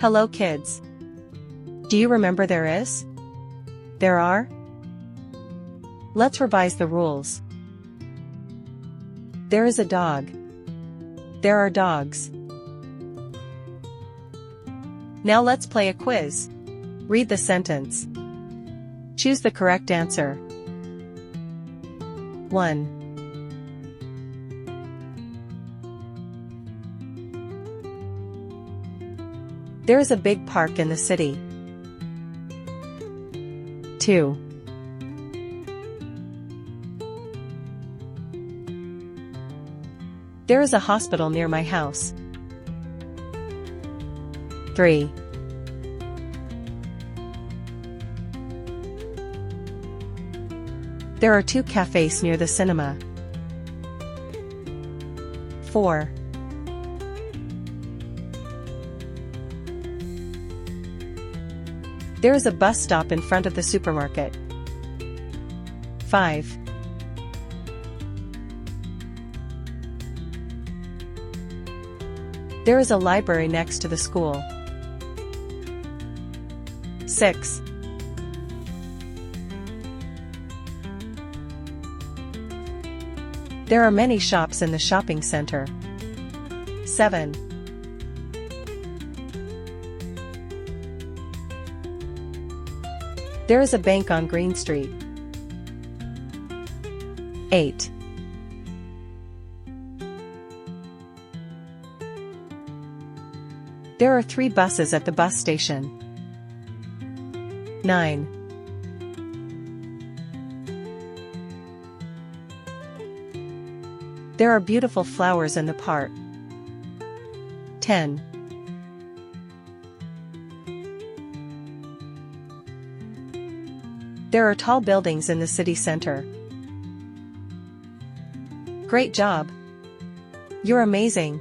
Hello kids. Do you remember there is? There are? Let's revise the rules. There is a dog. There are dogs. Now let's play a quiz. Read the sentence. Choose the correct answer. 1. There is a big park in the city. 2. There is a hospital near my house. 3. There are 2 cafés near the cinema. 4. There is a bus stop in front of the supermarket. 5. There is a library next to the school. 6. There are many shops in the shopping center. 7. There is a bank on Green Street. 8. There are 3 buses at the bus station. 9. There are beautiful flowers in the park. 10. There are tall buildings in the city center. Great job! You're amazing!